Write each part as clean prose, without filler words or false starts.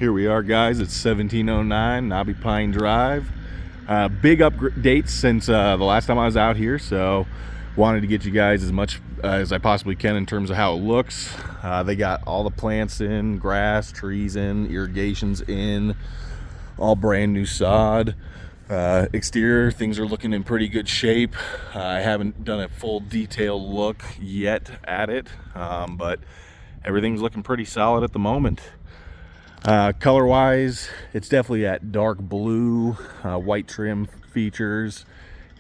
Here we are, guys. It's 1709 Knobby Pine Drive. Big updates since the last time I was out here, so wanted to get you guys as much as I possibly can in terms of how it looks. They got all the plants in, grass, trees in, irrigations in, all brand new sod. Exterior, things are looking in pretty good shape. I haven't done a full detailed look yet at it, but everything's looking pretty solid at the moment. Color wise, it's definitely that dark blue, white trim features,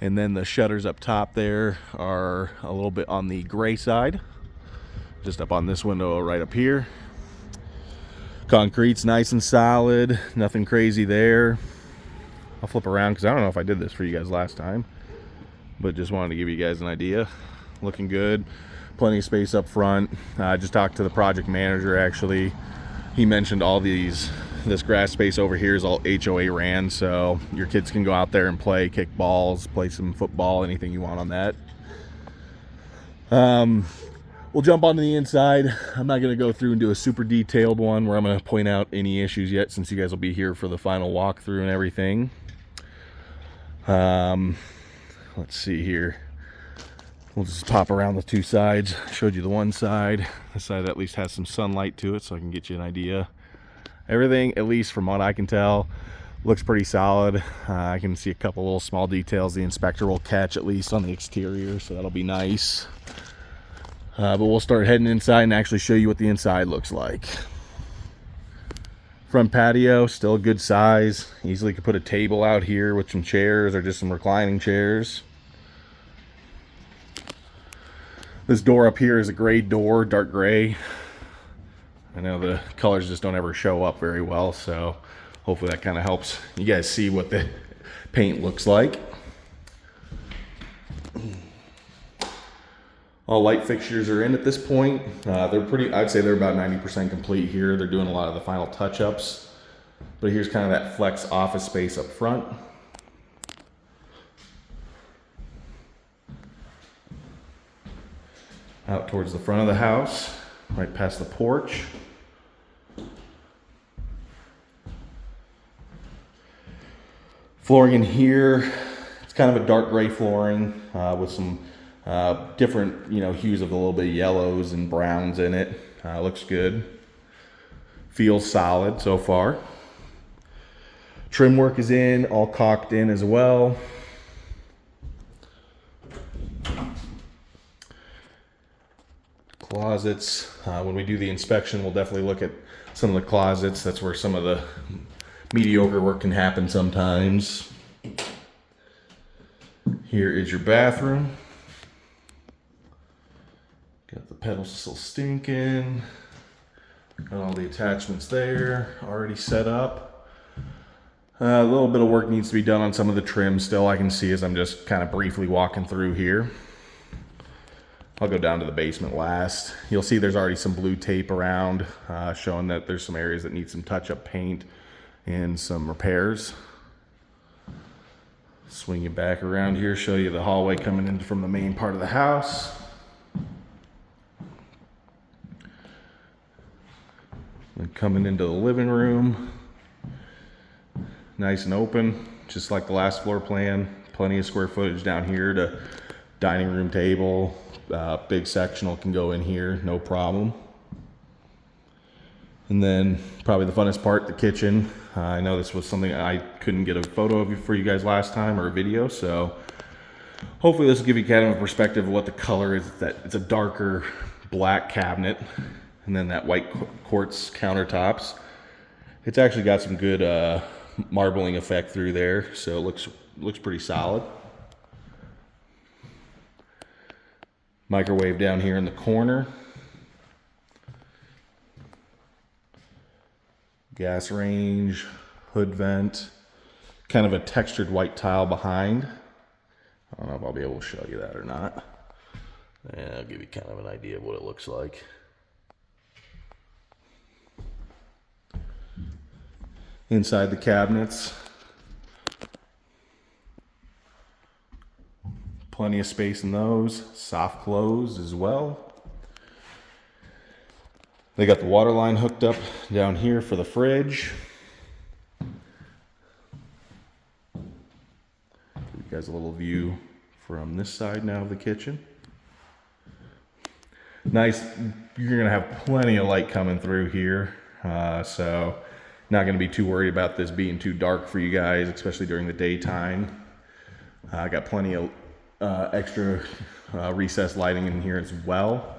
and then the shutters up top there are a little bit on the gray side, just up on this window right up here. Concrete's nice and solid, nothing crazy there. I'll flip around because I don't know if I did this for you guys last time, but just wanted to give you guys an idea. Looking good, plenty of space up front. I just talked to the project manager actually. He mentioned all this grass space over here is all HOA ran, so your kids can go out there and play, kick balls, play some football, anything you want on that. We'll jump onto the inside. I'm not going to go through and do a super detailed one where I'm going to point out any issues yet, since you guys will be here for the final walkthrough and everything. Let's see here. We'll just pop around the two sides. Showed you the one side. This side at least has some sunlight to it, so I can get you an idea. Everything, at least from what I can tell, looks pretty solid. I can see a couple little small details the inspector will catch, at least on the exterior, so that'll be nice. But we'll start heading inside and actually show you what the inside looks like. Front patio, still a good size. Easily could put a table out here with some chairs or just some reclining chairs. This door up here is a gray door, dark gray. I know the colors just don't ever show up very well, so hopefully that kind of helps you guys see what the paint looks like. All light fixtures are in at this point. I'd say they're about 90% complete here. They're doing a lot of the final touch-ups. But here's kind of that flex office space up front. Out towards the front of the house, right past the porch. Flooring in here, it's kind of a dark gray flooring with some different, hues of a little bit of yellows and browns in it. Looks good. Feels solid so far. Trim work is in, all caulked in as well. Closets, when we do the inspection, we'll definitely look at some of the closets. That's where some of the mediocre work can happen sometimes. Here is your bathroom. Got the pedals still stinking. Got all the attachments there already set up. A little bit of work needs to be done on some of the trim still, I can see as I'm just kind of briefly walking through here. I'll go down to the basement last. You'll see there's already some blue tape around, showing that there's some areas that need some touch-up paint and some repairs. Swing you back around here, show you the hallway coming in from the main part of the house. And coming into the living room. Nice and open, just like the last floor plan. Plenty of square footage down here to dining room table. Big sectional can go in here, no problem. And then probably the funnest part, the kitchen. I know this was something I couldn't get a photo of for you guys last time, or a video, so hopefully this will give you kind of a perspective of what the color is. That it's a darker black cabinet, and then that white quartz countertops. It's actually got some good marbling effect through there, so it looks pretty solid. Microwave down here in the corner. Gas range, hood vent, kind of a textured white tile behind. I don't know if I'll be able to show you that or not. Yeah, I'll give you kind of an idea of what it looks like. Inside the cabinets, plenty of space in those, soft close as well. They got the water line hooked up down here for the fridge. Give you guys a little view from this side now of the kitchen. Nice, you're gonna have plenty of light coming through here. So not gonna be too worried about this being too dark for you guys, especially during the daytime. I got plenty of extra recessed lighting in here as well.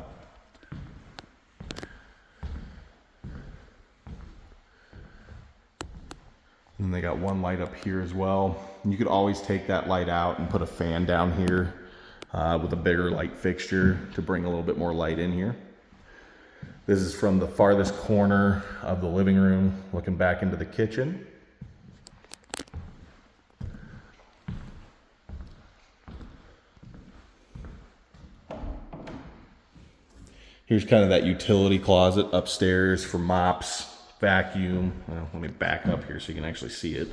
And they got one light up here as well. You could always take that light out and put a fan down here with a bigger light fixture to bring a little bit more light in here. This is from the farthest corner of the living room, looking back into the kitchen. Here's kind of that utility closet upstairs for mops, vacuum. Well, let me back up here so you can actually see it.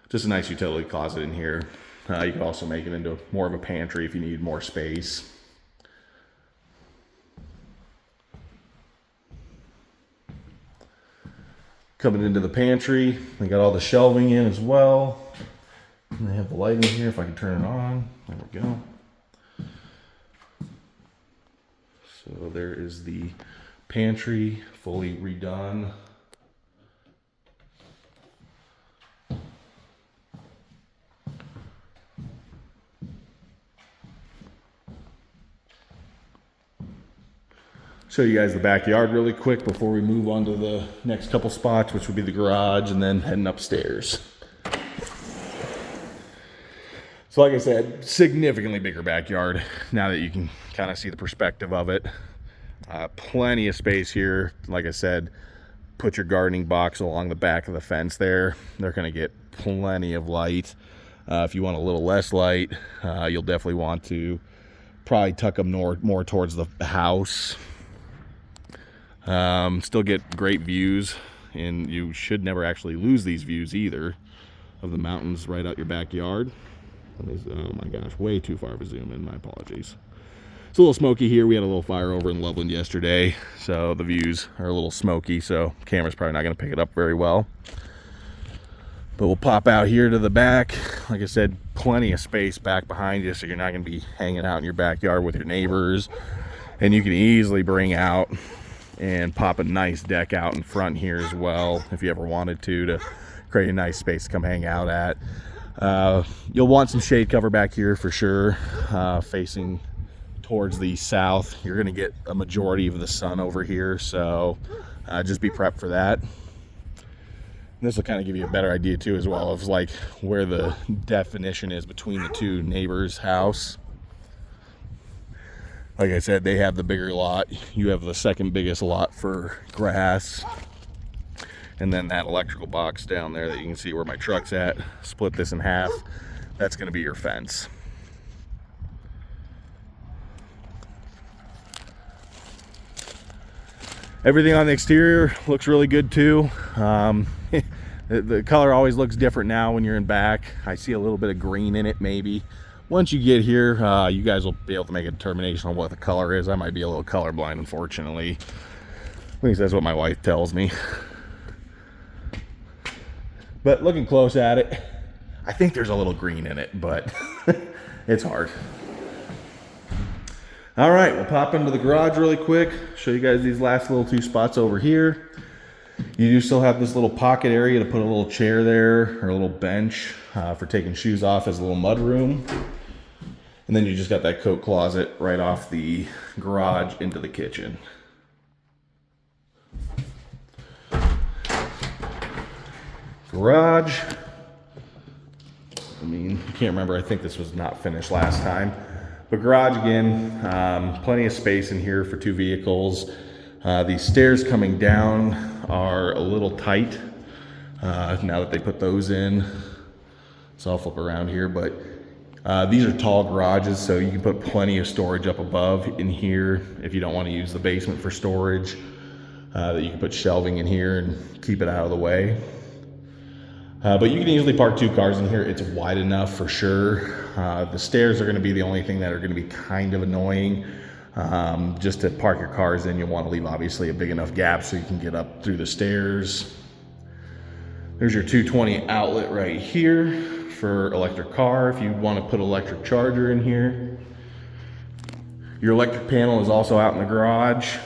Just a nice utility closet in here. You can also make it into more of a pantry if you need more space. Coming into the pantry, they got all the shelving in as well. And they have the lighting here, if I can turn it on. There we go. So there is the pantry, fully redone. Show you guys the backyard really quick before we move on to the next couple spots, which would be the garage and then heading upstairs. So like I said, significantly bigger backyard now that you can kind of see the perspective of it. Plenty of space here. Like I said, put your gardening box along the back of the fence there. They're going to get plenty of light. If you want a little less light, you'll definitely want to probably tuck them more towards the house. Still get great views, and you should never actually lose these views either of the mountains right out your backyard. Oh my gosh, way too far of a zoom in, my apologies. It's a little smoky here. We had a little fire over in Loveland yesterday, so the views are a little smoky, so camera's probably not going to pick it up very well. But we'll pop out here to the back. Like I said, plenty of space back behind you, so you're not going to be hanging out in your backyard with your neighbors. And you can easily bring out and pop a nice deck out in front here as well if you ever wanted to create a nice space to come hang out at. You'll want some shade cover back here for sure, facing towards the south. You're going to get a majority of the sun over here, so just be prepped for that. And this will kind of give you a better idea too as well of like where the definition is between the two neighbors' house. Like I said, they have the bigger lot. You have the second biggest lot for grass. And then that electrical box down there that you can see where my truck's at, split this in half. That's going to be your fence. Everything on the exterior looks really good too. The color always looks different now when you're in back. I see a little bit of green in it maybe. Once you get here, you guys will be able to make a determination on what the color is. I might be a little colorblind, unfortunately. At least that's what my wife tells me. But looking close at it, I think there's a little green in it, but it's hard. All right, we'll pop into the garage really quick. Show you guys these last little two spots over here. You do still have this little pocket area to put a little chair there or a little bench for taking shoes off as a little mud room. And then you just got that coat closet right off the garage into the kitchen. Garage. I mean, I can't remember. I think this was not finished last time. But garage again, plenty of space in here for two vehicles. These stairs coming down are a little tight now that they put those in. So I'll flip around here, but these are tall garages, so you can put plenty of storage up above in here if you don't want to use the basement for storage. That you can put shelving in here and keep it out of the way. But you can easily park two cars in here. It's wide enough for sure. The stairs are going to be the only thing that are going to be kind of annoying. Just to park your cars in, you'll want to leave obviously a big enough gap so you can get up through the stairs. There's your 220 outlet right here for electric car if you want to put electric charger in here. Your electric panel is also out in the garage.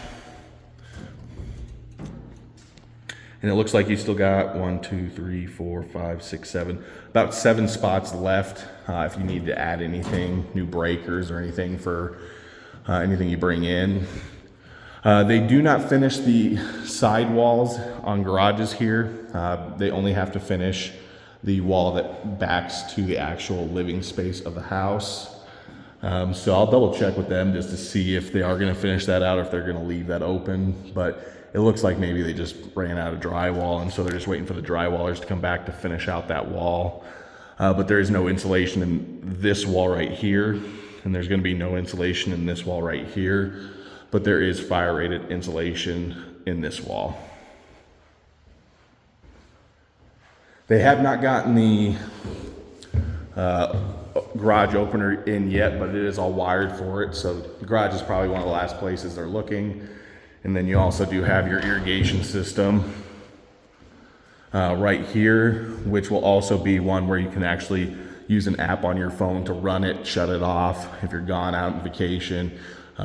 And it looks like you still got 1, 2, 3, 4, 5, 6, 7, about 7 spots left if you need to add anything, new breakers or anything for anything you bring in. They do not finish the side walls on garages here. They only have to finish the wall that backs to the actual living space of the house. So I'll double check with them just to see if they are going to finish that out or if they're going to leave that open. But it looks like maybe they just ran out of drywall, and so they're just waiting for the drywallers to come back to finish out that wall. But there is no insulation in this wall right here, and there's going to be no insulation in this wall right here. But there is fire rated insulation in this wall. They have not gotten the garage opener in yet, but it is all wired for it. So the garage is probably one of the last places they're looking. And then you also do have your irrigation system right here, which will also be one where you can actually use an app on your phone to run it, shut it off. If you're gone out on vacation,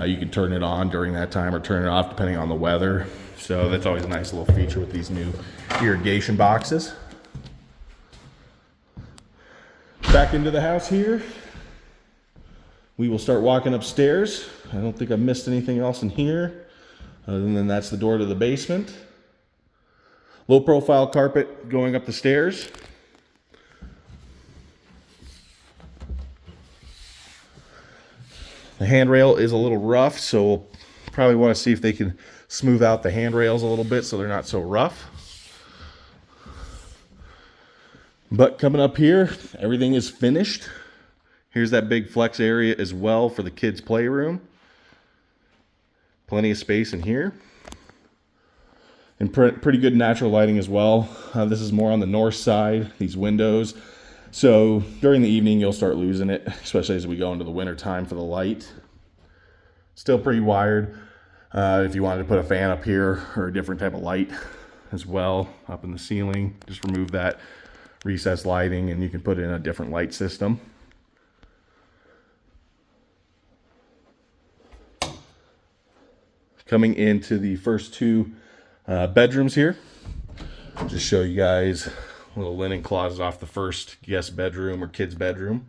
you can turn it on during that time or turn it off depending on the weather. So that's always a nice little feature with these new irrigation boxes. Back into the house here. We will start walking upstairs. I don't think I missed anything else in here. Other than that's the door to the basement. Low profile carpet going up the stairs. The handrail is a little rough, so we'll probably want to see if they can smooth out the handrails a little bit so they're not so rough. But coming up here, everything is finished. Here's that big flex area as well for the kids' playroom. Plenty of space in here. And pretty good natural lighting as well. This is more on the north side, these windows. So during the evening, you'll start losing it, especially as we go into the winter time for the light. Still pretty wired. If you wanted to put a fan up here or a different type of light as well up in the ceiling, just remove that recessed lighting and you can put in a different light system. Coming into the first two bedrooms here. I'll just show you guys a little linen closet off the first guest bedroom or kid's bedroom.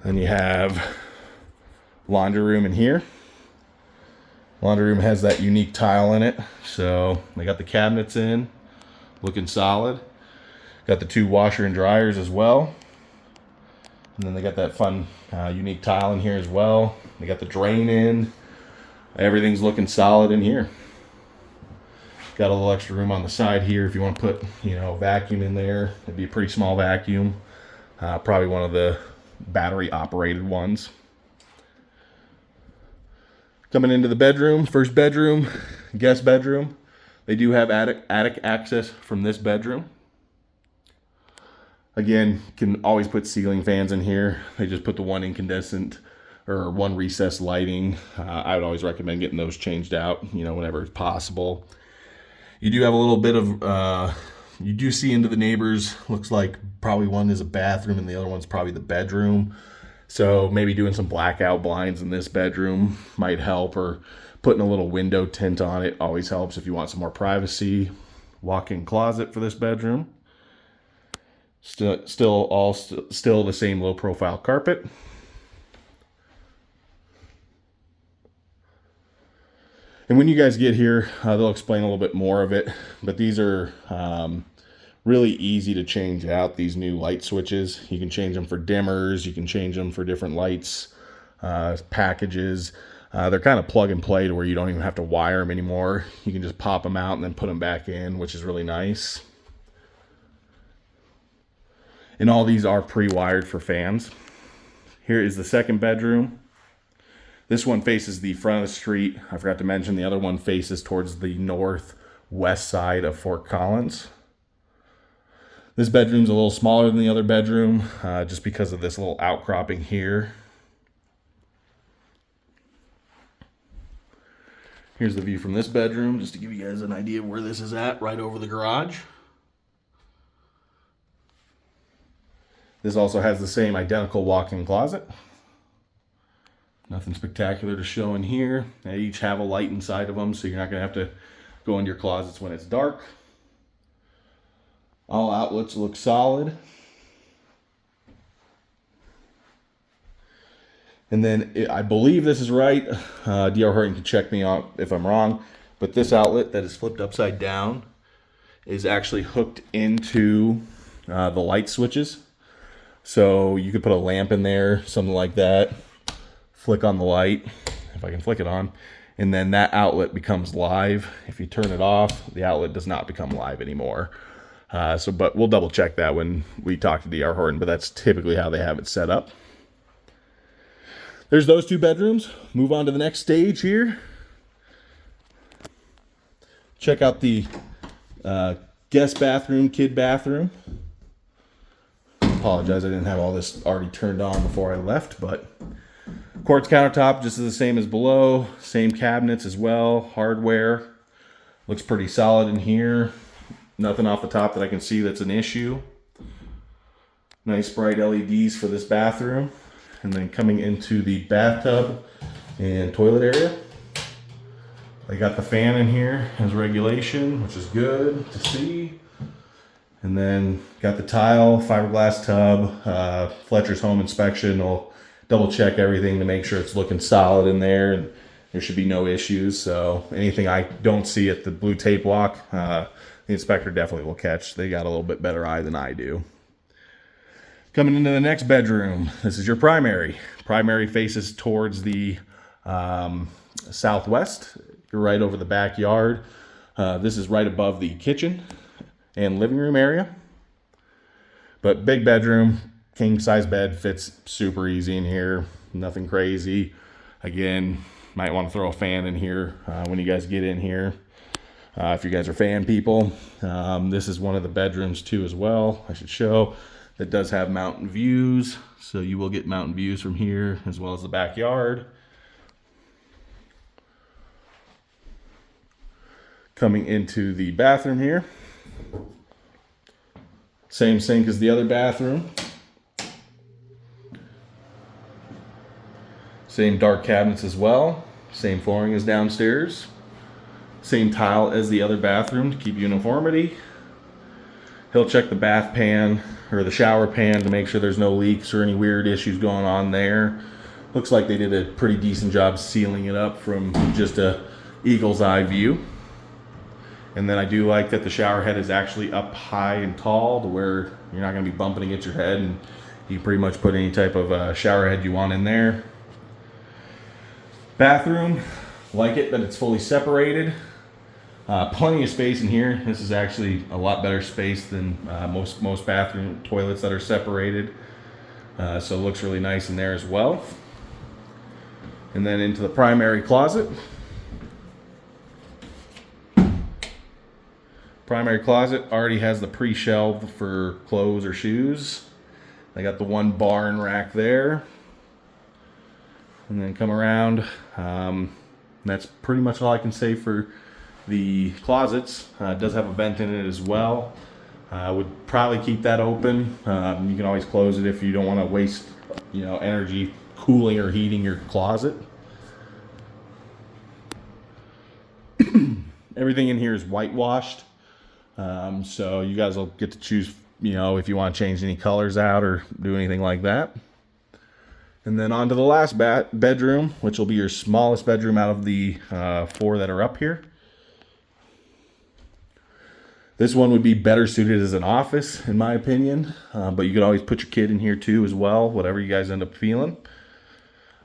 Then you have laundry room in here. Laundry room has that unique tile in it. So they got the cabinets in, looking solid. Got the 2 washer and dryers as well. And then they got that fun unique tile in here as well. They got the drain in. Everything's looking solid in here. Got a little extra room on the side here if you want to put, a vacuum in there. It'd be a pretty small vacuum. Probably one of the battery operated ones. Coming into the bedroom, first bedroom, guest bedroom. They do have attic access from this bedroom. Again, can always put ceiling fans in here. They just put the one incandescent or one recessed lighting. I would always recommend getting those changed out, whenever it's possible. You do have a little bit of, you do see into the neighbors. Looks like probably one is a bathroom and the other one's probably the bedroom. So maybe doing some blackout blinds in this bedroom might help, or putting a little window tint on it always helps if you want some more privacy. Walk-in closet for this bedroom. Still the same low profile carpet. And when you guys get here, they'll explain a little bit more of it, but these are really easy to change out, these new light switches. You can change them for dimmers, you can change them for different lights, packages. They're kind of plug and play to where you don't even have to wire them anymore. You can just pop them out and then put them back in, which is really nice. And all these are pre-wired for fans. Here is the second bedroom. This one faces the front of the street. I forgot to mention the other one faces towards the northwest side of Fort Collins. This bedroom's a little smaller than the other bedroom, just because of this little outcropping here. Here's the view from this bedroom, just to give you guys an idea of where this is at, right over the garage. This also has the same identical walk-in closet. Nothing spectacular to show in here. They each have a light inside of them, so you're not going to have to go into your closets when it's dark. All outlets look solid. And then I believe this is right. D.R. Horton can check me out if I'm wrong. But this outlet that is flipped upside down is actually hooked into the light switches. So you could put a lamp in there, something like that. Flick on the light, if I can flick it on. And then that outlet becomes live. If you turn it off, the outlet does not become live anymore. But we'll double check that when we talk to D.R. Horton. But that's typically how they have it set up. There's those two bedrooms. Move on to the next stage here. Check out the guest bathroom, kid bathroom. Apologize, I didn't have all this already turned on before I left, but quartz countertop just is the same as below. Same cabinets as well, hardware. Looks pretty solid in here. Nothing off the top that I can see that's an issue. Nice bright LEDs for this bathroom. And then coming into the bathtub and toilet area. They got the fan in here as regulation, which is good to see. And then got the tile, fiberglass tub. Fletcher's home inspection will double check everything to make sure it's looking solid in there and there should be no issues. So anything I don't see at the blue tape walk, the inspector definitely will catch. They got a little bit better eye than I do. Coming into the next bedroom, this is your primary. Primary faces towards the southwest. You're right over the backyard. This is right above the kitchen and living room area. But big bedroom, king size bed, fits super easy in here. Nothing crazy. Again, might want to throw a fan in here when you guys get in here. If you guys are fan people. This is one of the bedrooms too as well, I should show. That does have mountain views, so you will get mountain views from here as well as the backyard. Coming into the bathroom here. Same sink as the other bathroom. Same dark cabinets as well. Same flooring as downstairs. Same tile as the other bathroom to keep uniformity. He'll check the bath pan or the shower pan to make sure there's no leaks or any weird issues going on there. Looks like they did a pretty decent job sealing it up from just a eagle's eye view. And then I do like that the shower head is actually up high and tall to where you're not going to be bumping against your head, and you can pretty much put any type of shower head you want in there. Bathroom, like it that it's fully separated. Plenty of space in here. This is actually a lot better space than most bathroom toilets that are separated. So it looks really nice in there as well. And then into the primary closet. Primary closet already has the pre-shelved for clothes or shoes. They got the one bar and rack there. And then come around. That's pretty much all I can say for the closets. It does have a vent in it as well. I would probably keep that open. You can always close it if you don't want to waste, energy cooling or heating your closet. Everything in here is whitewashed. So you guys will get to choose, if you want to change any colors out or do anything like that. And then on to the last bedroom, which will be your smallest bedroom out of the 4 that are up here. This one would be better suited as an office, in my opinion. But you could always put your kid in here too as well, whatever you guys end up feeling.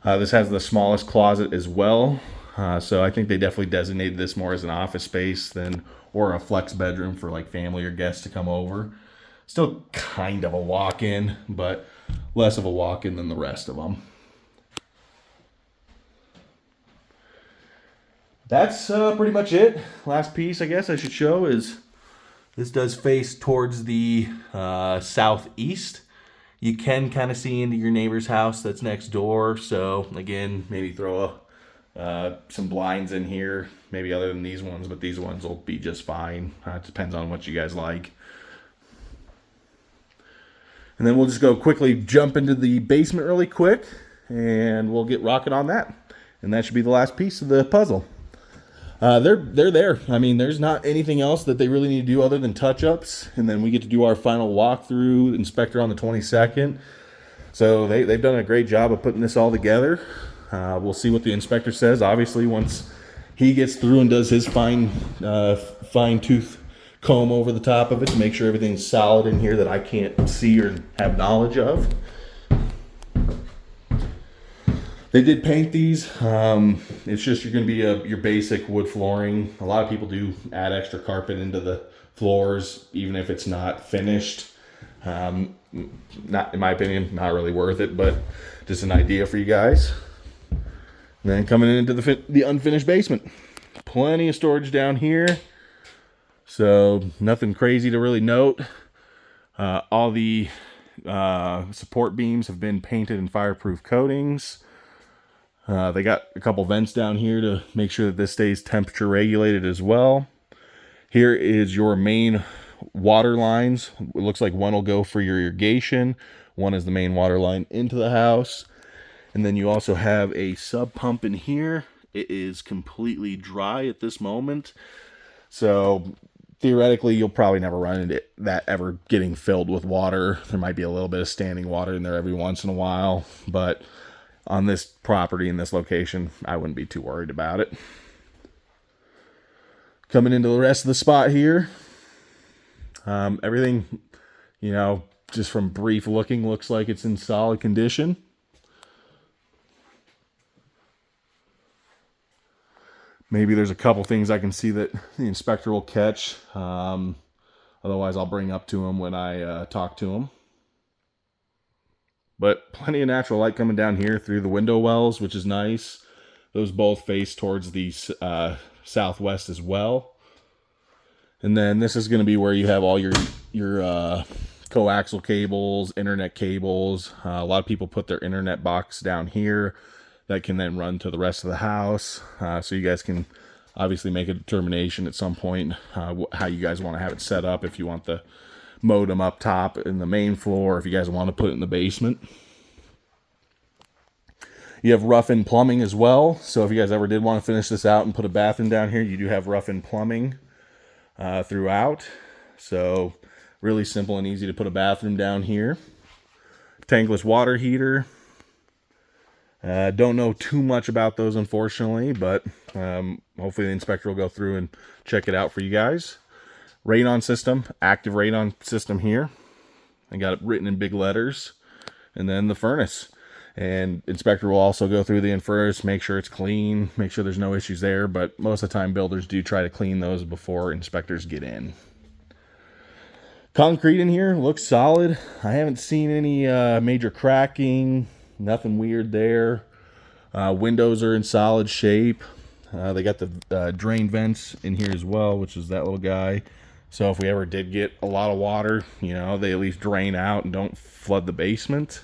This has the smallest closet as well. So I think they definitely designated this more as an office space or a flex bedroom for like family or guests to come over. Still kind of a walk-in, but less of a walk-in than the rest of them. That's pretty much it. Last piece I guess I should show is This does face towards the southeast. You can kind of see into your neighbor's house that's next door. So again, maybe throw some blinds in here, maybe other than these ones, but these ones will be just fine. It depends on what you guys like. And then we'll just go quickly jump into the basement really quick, and we'll get rocking on that. And that should be the last piece of the puzzle. They're there. I mean, there's not anything else that they really need to do other than touch-ups. And then we get to do our final walkthrough, inspector on the 22nd. So they've done a great job of putting this all together. We'll see what the inspector says. Obviously, once he gets through and does his fine-tooth comb over the top of it to make sure everything's solid in here that I can't see or have knowledge of. They did paint these. It's just you're going to be your basic wood flooring. A lot of people do add extra carpet into the floors, even if it's not finished. Not, in my opinion, not really worth it, but just an idea for you guys. And then coming into the unfinished basement. Plenty of storage down here. So nothing crazy to really note. All the support beams have been painted in fireproof coatings. They got a couple vents down here to make sure that this stays temperature regulated as well. Here is your main water lines. It looks like one will go for your irrigation. One is the main water line into the house. And then you also have a sub pump in here. It is completely dry at this moment. So theoretically, you'll probably never run into that ever getting filled with water. There might be a little bit of standing water in there every once in a while, but on this property in this location, I wouldn't be too worried about it. Coming into the rest of the spot here, everything, you know, just from brief looking, looks like it's in solid condition. Maybe there's a couple things I can see that the inspector will catch. Otherwise, I'll bring up to him when I talk to him. But plenty of natural light coming down here through the window wells, which is nice. Those both face towards the southwest as well. And then this is going to be where you have all your coaxial cables, internet cables. A lot of people put their internet box down here that can then run to the rest of the house. So you guys can obviously make a determination at some point how you guys want to have it set up. If you want the modem up top in the main floor, if you guys want to put it in the basement. You have rough-in plumbing as well. So if you guys ever did want to finish this out and put a bathroom down here, you do have rough-in plumbing throughout. So really simple and easy to put a bathroom down here. Tankless water heater. Don't know too much about those, unfortunately, but hopefully the inspector will go through and check it out for you guys. Radon system, active radon system here. I got it written in big letters. And then the furnace. And inspector will also go through the furnace, make sure it's clean, make sure there's no issues there. But most of the time, builders do try to clean those before inspectors get in. Concrete in here looks solid. I haven't seen any major cracking, nothing weird there. Windows are in solid shape. They got the drain vents in here as well, which is that little guy. So if we ever did get a lot of water, you know, they at least drain out and don't flood the basement.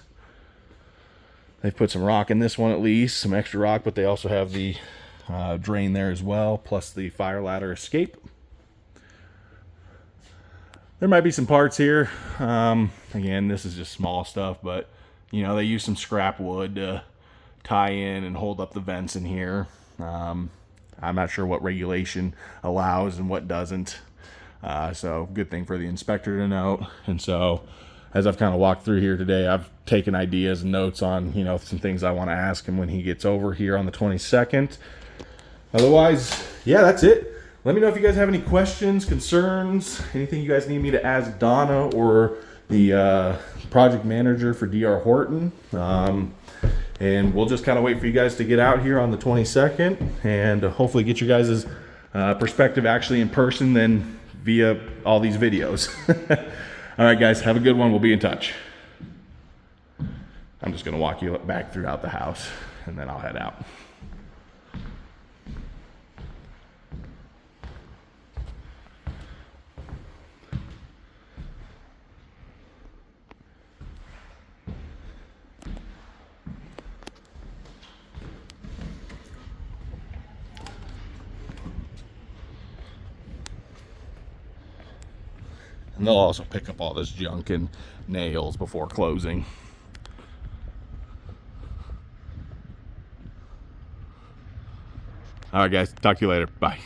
They've put some rock in this one at least, some extra rock, but they also have the drain there as well, plus the fire ladder escape. There might be some parts here. Again, this is just small stuff, but, you know, they use some scrap wood to tie in and hold up the vents in here. I'm not sure what regulation allows and what doesn't. So good thing for the inspector to note. And so as I've kind of walked through here today, I've taken ideas and notes on, you know, some things I want to ask him when he gets over here on the 22nd. Otherwise, yeah, that's it. Let me know if you guys have any questions, concerns, anything you guys need me to ask Donna or the project manager for DR Horton. And we'll just kind of wait for you guys to get out here on the 22nd and hopefully get your guys' perspective actually in person than via all these videos. All right, guys, have a good one. We'll be in touch. I'm just going to walk you back throughout the house and then I'll head out. And they'll also pick up all this junk and nails before closing. All right, guys. Talk to you later. Bye.